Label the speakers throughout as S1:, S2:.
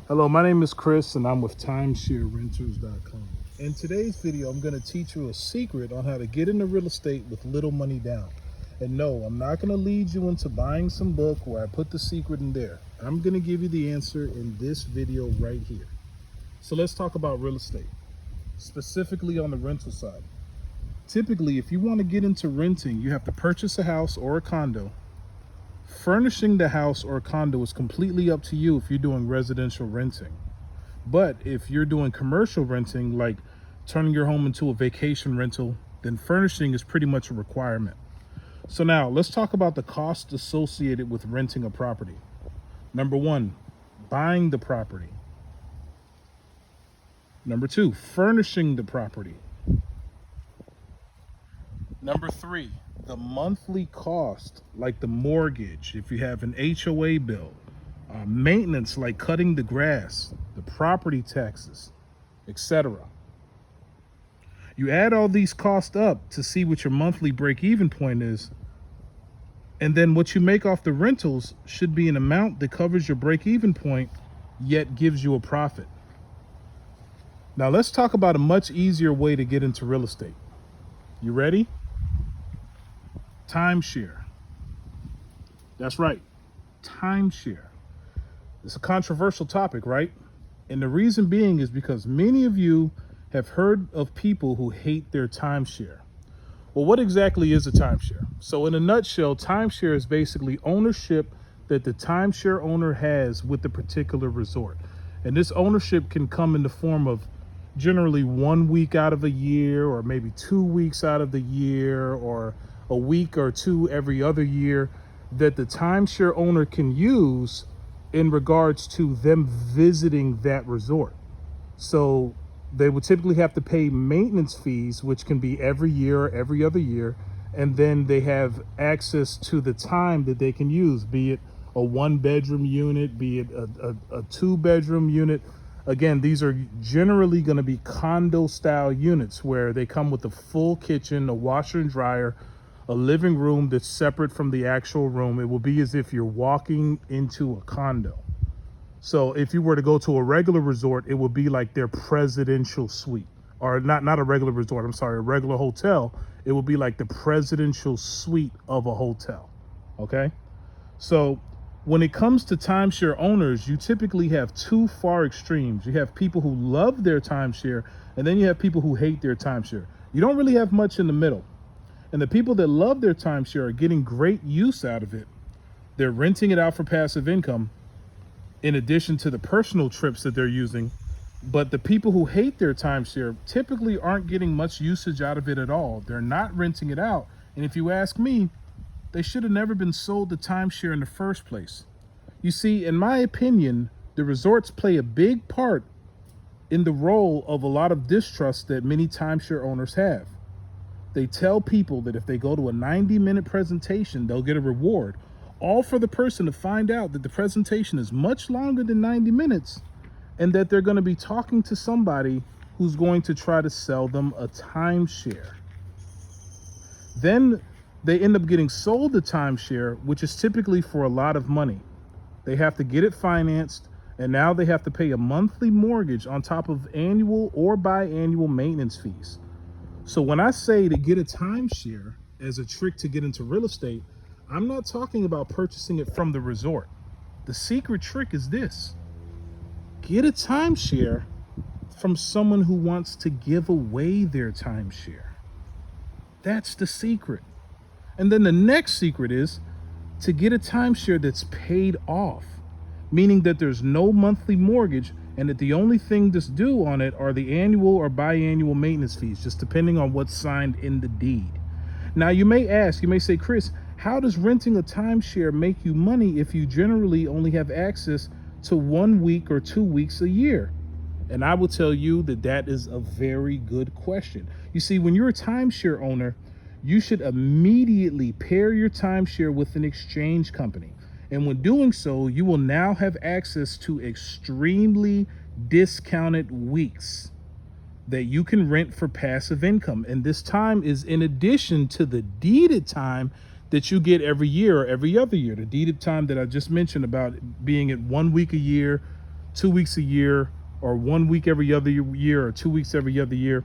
S1: Hello, my name is Chris and I'm with TimeshareRenters.com. In today's video, I'm going to teach you a secret on how to get into real estate with little money down. And no, I'm not going to lead you into buying some book where I put the secret in there. I'm going to give you the answer in this video right here. So let's talk about real estate, specifically on the rental side. Typically, if you want to get into renting, you have to purchase a house or a condo. Furnishing the house or condo is completely up to you if you're doing residential renting. But if you're doing commercial renting, like turning your home into a vacation rental, then furnishing is pretty much a requirement. So now let's talk about the cost associated with renting a property. Number one, buying the property. Number two, furnishing the property. Number three, the monthly cost, like the mortgage, if you have an HOA bill, maintenance like cutting the grass, the property taxes, etc. You add all these costs up to see what your monthly break-even point is, and then what you make off the rentals should be an amount that covers your break-even point, yet gives you a profit. Now let's talk about a much easier way to get into real estate. You ready? Timeshare. That's right, timeshare. It's a controversial topic, right? And the reason being is because many of you have heard of people who hate their timeshare. Well, what exactly is a timeshare? So in a nutshell, timeshare is basically ownership that the timeshare owner has with the particular resort. And this ownership can come in the form of generally 1 week out of a year, or maybe 2 weeks out of the year, or a week or two every other year that the timeshare owner can use in regards to them visiting that resort. So they would typically have to pay maintenance fees, which can be every year or every other year. And then they have access to the time that they can use, be it a 1-bedroom unit, be it a 2-bedroom unit. Again, these are generally going to be condo style units where they come with a full kitchen, a washer and dryer, a living room that's separate from the actual room. It will be as if you're walking into a condo. So if you were to go to a regular resort, it would be like their presidential suite, or not a regular resort, I'm sorry, a regular hotel. It would be like the presidential suite of a hotel, okay? So when it comes to timeshare owners, you typically have two far extremes. You have people who love their timeshare, and then you have people who hate their timeshare. You don't really have much in the middle. And the people that love their timeshare are getting great use out of it. They're renting it out for passive income in addition to the personal trips that they're using. But the people who hate their timeshare typically aren't getting much usage out of it at all. They're not renting it out. And if you ask me, they should have never been sold the timeshare in the first place. You see, in my opinion, the resorts play a big part in the role of a lot of distrust that many timeshare owners have. They tell people that if they go to a 90-minute presentation, they'll get a reward, all for the person to find out that the presentation is much longer than 90 minutes and that they're going to be talking to somebody who's going to try to sell them a timeshare. Then they end up getting sold the timeshare, which is typically for a lot of money. They have to get it financed, and now they have to pay a monthly mortgage on top of annual or biannual maintenance fees. So when I say to get a timeshare as a trick to get into real estate, I'm not talking about purchasing it from the resort. The secret trick is this: get a timeshare from someone who wants to give away their timeshare. That's the secret. And then the next secret is to get a timeshare that's paid off, meaning that there's no monthly mortgage and that the only thing that's due on it are the annual or biannual maintenance fees, just depending on what's signed in the deed. Now you may ask, you may say, Chris, how does renting a timeshare make you money if you generally only have access to 1 week or 2 weeks a year? And I will tell you that that is a very good question. You see, when you're a timeshare owner, you should immediately pair your timeshare with an exchange company. And when doing so, you will now have access to extremely discounted weeks that you can rent for passive income. And this time is in addition to the deeded time that you get every year or every other year. The deeded time that I just mentioned about being at 1 week a year, 2 weeks a year, or 1 week every other year, or 2 weeks every other year.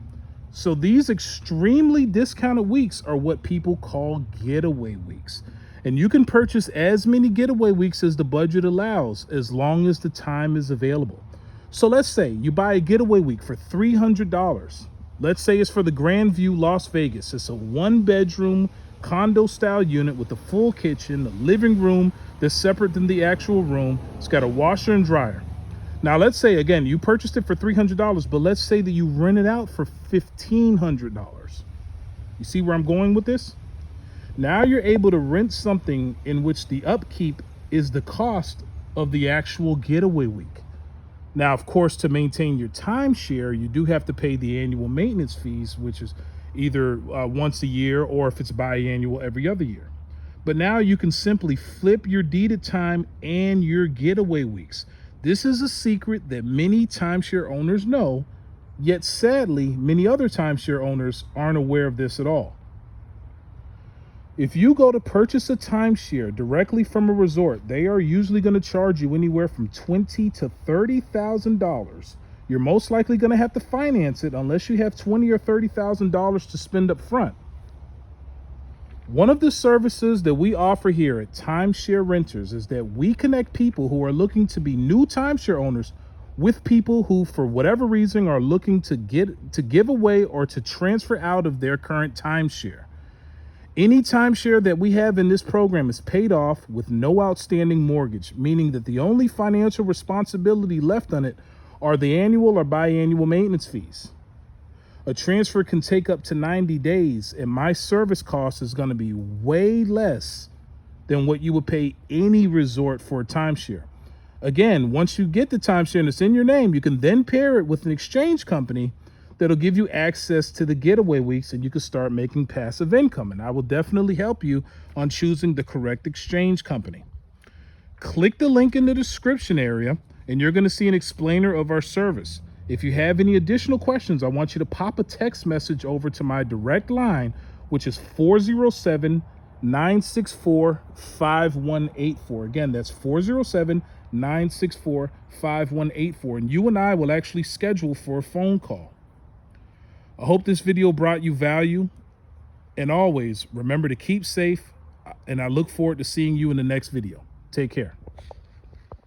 S1: So these extremely discounted weeks are what people call getaway weeks. And you can purchase as many getaway weeks as the budget allows, as long as the time is available. So let's say you buy a getaway week for $300. Let's say it's for the Grandview Las Vegas. It's a 1-bedroom condo style unit with a full kitchen, a living room that's separate than the actual room. It's got a washer and dryer. Now, let's say, again, you purchased it for $300, but let's say that you rent it out for $1,500. You see where I'm going with this? Now you're able to rent something in which the upkeep is the cost of the actual getaway week. Now, of course, to maintain your timeshare, you do have to pay the annual maintenance fees, which is either once a year, or if it's biannual, every other year. But now you can simply flip your deeded time and your getaway weeks. This is a secret that many timeshare owners know, yet sadly, many other timeshare owners aren't aware of this at all. If you go to purchase a timeshare directly from a resort, they are usually going to charge you anywhere from $20,000 to $30,000. You're most likely going to have to finance it unless you have $20,000 or $30,000 to spend up front. One of the services that we offer here at Timeshare Renters is that we connect people who are looking to be new timeshare owners with people who, for whatever reason, are looking to give away or to transfer out of their current timeshare. Any timeshare that we have in this program is paid off with no outstanding mortgage, meaning that the only financial responsibility left on it are the annual or biannual maintenance fees. A transfer can take up to 90 days, and my service cost is going to be way less than what you would pay any resort for a timeshare. Again, once you get the timeshare and it's in your name, you can then pair it with an exchange company that'll give you access to the getaway weeks, and you can start making passive income. And I will definitely help you on choosing the correct exchange company. Click the link in the description area, and you're going to see an explainer of our service. If you have any additional questions, I want you to pop a text message over to my direct line, which is 407-964-5184. Again, that's 407-964-5184. And you and I will actually schedule for a phone call. I hope this video brought you value. And always remember to keep safe. And I look forward to seeing you in the next video. Take care.